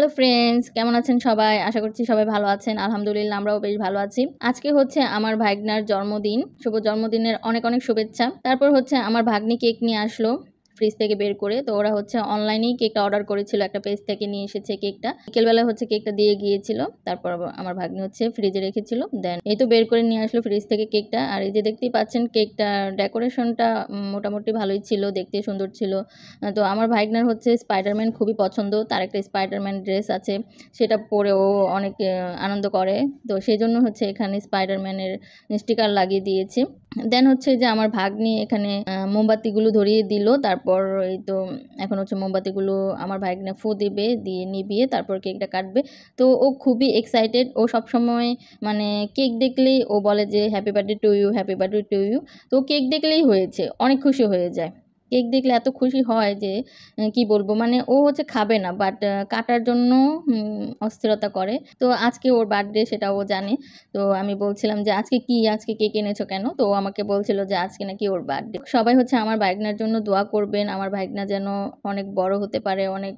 Hello friends, কেমন আছেন সবাই? আশা করছি সবাই ভালো আছেন। আলহামদুলিল্লাহ আমরাও বেশ ভালো আছি। আজকে হচ্ছে আমার ভাইগনার জন্মদিন। শুভ জন্মদিনের অনেক অনেক শুভেচ্ছা। তারপর হচ্ছে আমার ভাগ্নি কেক নিয়ে আসলো ফ্রিজ থেকে বের করে। তো ওরা হচ্ছে অনলাইনেই কেকটা অর্ডার করেছিল, একটা পেজ থেকে নিয়ে এসেছে কেকটা। বিকেলবেলা হচ্ছে কেকটা দিয়ে গিয়েছিল। তারপর আমার ভাগ্নি হচ্ছে ফ্রিজে রেখেছিল। দেন এই তো বের করে নিয়ে আসলো ফ্রিজ থেকে কেকটা। আর এই যে দেখতেই পাচ্ছেন কেকটা ডেকোরেশনটা মোটামুটি ভালোই ছিল, দেখতে সুন্দর ছিল। তো আমার ভাইগনার হচ্ছে স্পাইডারম্যান খুবই পছন্দ। তার একটা স্পাইডারম্যান ড্রেস আছে, সেটা পরে ও অনেক আনন্দ করে। তো সেজন্য হচ্ছে এখানে স্পাইডারম্যানের স্টিকার লাগিয়ে দিয়েছে। দেন হচ্ছে যে আমার ভাগ্নি এখানে মোমবাতিগুলো ধরিয়ে দিল। তারপর এই তো এখন হচ্ছে মোমবাতিগুলো আমার ভাগ্নে ফু দিবে, দিয়ে নিভিয়ে তারপর কেকটা কাটবে। তো ও খুবই এক্সাইটেড। ও সবসময় মানে কেক দেখলেই ও বলে যে happy birthday to you, happy birthday to you. তো কেক দেখলেই হয়েছে, অনেক খুশি হয়ে যায়। কেক দেখলে এত খুশি হয় যে কি বলবো, মানে ও হচ্ছে খাবে না, বাট কাটার জন্য অস্থিরতা করে। তো আজকে ওর বার্থডে, সেটা ও জানে। তো আমি বলছিলাম যে আজকে কি, আজকে কেক এনেছো কেন? তো ও আমাকে বলছিল যে আজকে নাকি ওর বার্থডে। সবাই হচ্ছে আমার ভাইগনার জন্য দোয়া করবেন, আমার ভাইগনা যেন অনেক বড় হতে পারে, অনেক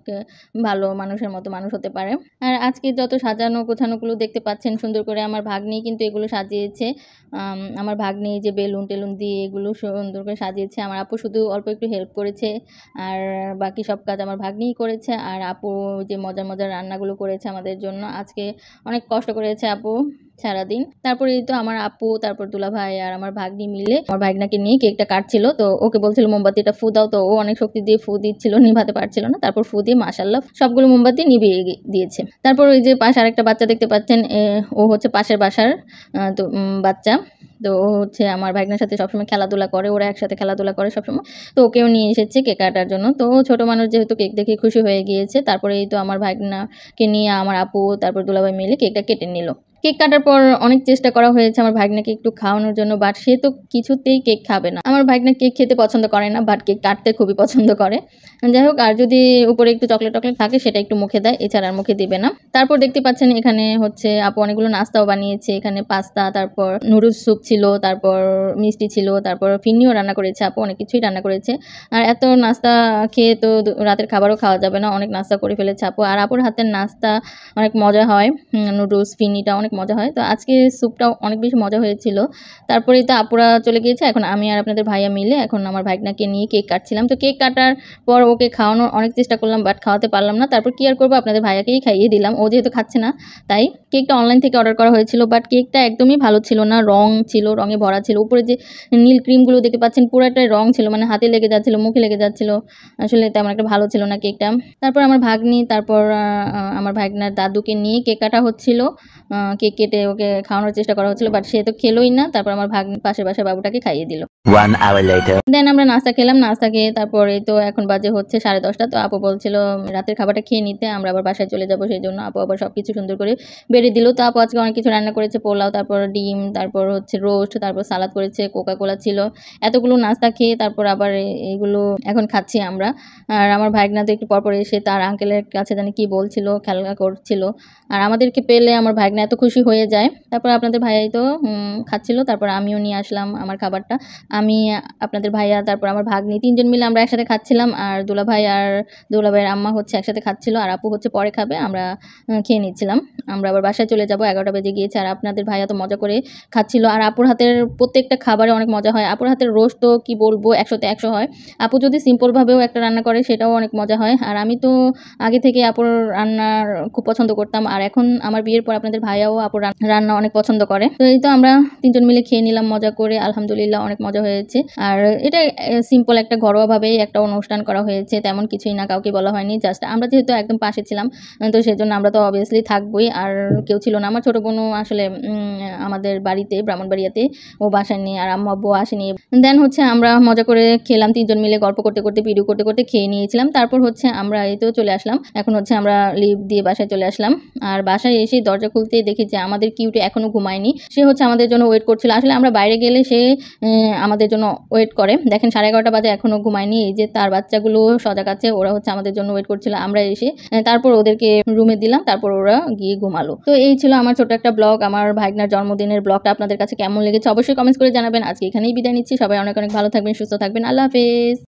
ভালো মানুষের মতো মানুষ হতে পারে। আর আজকে যত সাজানো গোছানোগুলো দেখতে পাচ্ছেন সুন্দর করে আমার ভাগ্নি কিন্তু এগুলো সাজিয়েছে। আমার ভাগ্নি যে বেলুন টেলুন দিয়ে এগুলো সুন্দর করে সাজিয়েছে। আমার আপু শুধু অল্প একটু হেল্প করেছে, আর বাকি সব কাজ আমার ভাগ্নিই করেছে। আর আপু যে মজার মজার রান্নাগুলো করেছে আমাদের জন্য, আজকে অনেক কষ্ট করেছে আপু সারাদিন। তারপরে এই তো আমার আপু, তারপর দুলাভাই আর আমার ভাগ্নি মিলে আমার ভাগনাকে নিয়ে কেকটা কাটছিল। তো ওকে বলছিল মোমবাতিটা ফু দাও, তো ও অনেক শক্তি দিয়ে ফু দিচ্ছিল, নিভাতে পারছিল না। তারপর ফু দিয়ে মাশাআল্লাহ সবগুলো মোমবাতি নিভিয়ে দিয়েছে। তারপর ওই যে পাশে আরেকটা বাচ্চা দেখতে পাচ্ছেন, ও হচ্ছে পাশের বাসার তো বাচ্চা। তো ও হচ্ছে আমার ভাগ্নের সাথে সবসময় খেলাধুলা করে, ওরা একসাথে খেলাধুলা করে সবসময়। তো ওকেও নিয়ে এসেছে কেক কাটার জন্য। তো ছোট মানুষ যেহেতু কেক দেখে খুশি হয়ে গিয়েছে। তারপরে এই তো আমার ভাগনাকে নিয়ে আমার আপু তারপর দুলাভাই মিলে কেকটা কেটে নিল। কেক কাটার পর অনেক চেষ্টা করা হয়েছে আমার ভাগ্নাকে একটু খাওয়ানোর জন্য, বাট সে তো কিছুতেই কেক খাবে না। আমার ভাগ্না কেক খেতে পছন্দ করে না, বাট কেক কাটতে খুবই পছন্দ করে। যাই হোক, আর যদি উপরে একটু চকলেট টকলেট থাকে সেটা একটু মুখে দেয়, এছাড়া আর মুখে দিবে না। তারপর দেখতে পাচ্ছেন এখানে হচ্ছে আপু অনেকগুলো নাস্তাও বানিয়েছে। এখানে পাস্তা, তারপর নুডলস স্যুপ ছিল, তারপর মিষ্টি ছিল, তারপর ফিরনিও রান্না করেছে আপু, অনেক কিছুই রান্না করেছে। আর এত নাস্তা খেয়ে তো রাতের খাবারও খাওয়া যাবে না, অনেক নাস্তা করে ফেলেছে আপু। আর আপুর হাতের নাস্তা অনেক মজা হয়, নুডলস ফিরনিটা অনেক মজা হয়। তো আজকে স্যুপটাও অনেক বেশি মজা হয়েছিল। তারপরেই তো আপুরা চলে গিয়েছে, এখন আমি আর আপনাদের ভাইয়া মিলে এখন আমার ভাগনাকে নিয়ে কেক কাটছিলাম। তো কেক কাটার পর ওকে খাওয়ানোর অনেক চেষ্টা করলাম, বাট খাওয়াতে পারলাম না। তারপর কি আর করবো, আপনাদের ভাইয়াকেই খাইয়ে দিলাম, ও যেহেতু খাচ্ছে না তাই। কেকটা অনলাইন থেকে অর্ডার করা হয়েছিল, বাট কেকটা একদমই ভালো ছিল না। রং ছিল, রঙে ভরা ছিল। উপরে যে নীল ক্রিমগুলো দেখতে পাচ্ছেন পুরোটাই রং ছিল, মানে হাতে লেগে যাচ্ছিল, মুখে লেগে যাচ্ছিল। আসলে তেমন একটা ভালো ছিল না কেকটা। তারপর আমার ভাগ্নি, তারপর আমার ভাগনার দাদুকে নিয়ে কেক কাটা হচ্ছিল। কেক কেটে ওকে খাওয়ানোর চেষ্টা করা হচ্ছিল, বাট সে তো খেলোই না। তারপর আমার ভাগ্নি পাশের বাসার বাবুটাকে খাইয়ে দিল। 1 hour later. দেন আমরা নাস্তা খেলাম, নাস্তা খেয়ে তারপরে তো এখন বাজে হচ্ছে 10:30। তো আপু বলছিল রাতের খাবারটা খেয়ে নিতে, আমরা আবার বাসায় চলে যাবো। সেই জন্য আপু আবার সব কিছু সুন্দর করে বেড়ে দিল। তো আপু আজকে অনেক কিছু রান্না করেছে, পোলাও, তারপর ডিম, তারপর হচ্ছে রোস্ট, তারপর সালাদ করেছে, কোকা কোলা ছিল। এতগুলো নাস্তা খেয়ে তারপর আবার এইগুলো এখন খাচ্ছি আমরা। আর আমার ভাইগনা তো একটু পরপর এসে তার আঙ্কেলের কাছে জানি কি বলছিল, খেলা করছিল। আর আমাদেরকে পেলে আমার ভাইগনা এত খুশি হয়ে যায়। তারপর আপনাদের ভাইয়াই তো খাচ্ছিল, তারপর আমিও নিয়ে আসলাম আমার খাবারটা। আমি, আপনাদের ভাইয়া, তারপর আমার ভাগ্নি, 3 জন মিলে আমরা একসাথে খাচ্ছিলাম। আর দুলাভাই আর দুলাভাইয়ের আম্মা হচ্ছে একসাথে খাচ্ছিল, আর আপু হচ্ছে পরে খাবে। আমরা খেয়ে নিচ্ছিলাম। আমরা আবার বাসায় চলে যাব, 11টা বেজে গিয়েছে। আর আপনাদের ভাইয়া তো মজা করে খাচ্ছিল। আর আপুর হাতের প্রত্যেকটা খাবারে অনেক মজা হয়। আপুর হাতের রোস্ট তো কি বলবো, 100-তে 100 হয়। আপু যদি সিম্পলভাবেও একটা রান্না করে সেটাও অনেক মজা হয়। আর আমি তো আগে থেকে আপুর রান্নার খুব পছন্দ করতাম, আর এখন আমার বিয়ের পর আপনাদের ভাইয়াও আপুর রান্না অনেক পছন্দ করে। তো এই তো আমরা 3 জন মিলে খেয়ে নিলাম মজা করে, আলহামদুলিল্লাহ অনেক মজা হয়েছে। আর এটা সিম্পল একটা ঘরোয়াভাবেই একটা অনুষ্ঠান করা হয়েছে, তেমন কিছুই না, কাউকে বলা হয়নি। জাস্ট আমরা যেহেতু একদম পাশে ছিলাম, তো সেজন্য আমরা তো অবভিয়াসলি থাকবোই। আর কেউ ছিল না, আমার ছোট বোনও আসলে আমাদের বাড়িতে ব্রাহ্মণবাড়িয়াতে, ও বাসায় নেই, আর আম্মু আব্বু আসেনি। দেন হচ্ছে আমরা মজা করে খেলাম, 3 জন মিলে গল্প করতে করতে, ভিডিও করতে করতে খেয়ে নিয়েছিলাম। তারপর হচ্ছে আমরা এই তো চলে আসলাম, এখন হচ্ছে আমরা লিফট দিয়ে বাসায় চলে আসলাম। আর বাসায় এসে দরজা খুলতেই দেখি যে আমাদের কিউটে এখনো ঘুমায়নি, সে হচ্ছে আমাদের জন্য ওয়েট করছিল। আসলে আমরা বাইরে গেলে সে আমাদের জন্য ওয়েট করে। দেখেন 11:30 বাজে এখনো ঘুমায়নি। এই যে তার বাচ্চাগুলো সজাগ আছে, ওরা হচ্ছে আমাদের জন্য ওয়েট করছিল। আমরা এসে তারপর ওদেরকে রুমে দিলাম, তারপর ওরা গিয়ে ঘুমালো। তো এই ছিল আমার ছোট একটা ব্লগ, আমার ভাইগনার জন্মদিনের ব্লগটা। আপনাদের কাছে কেমন লেগেছে অবশ্যই কমেন্টস করে জানাবেন। আজকে এখানেই বিদায় নিচ্ছি। সবাই অনেক অনেক ভালো থাকবেন, সুস্থ থাকবেন। আল্লাহ হাফেজ।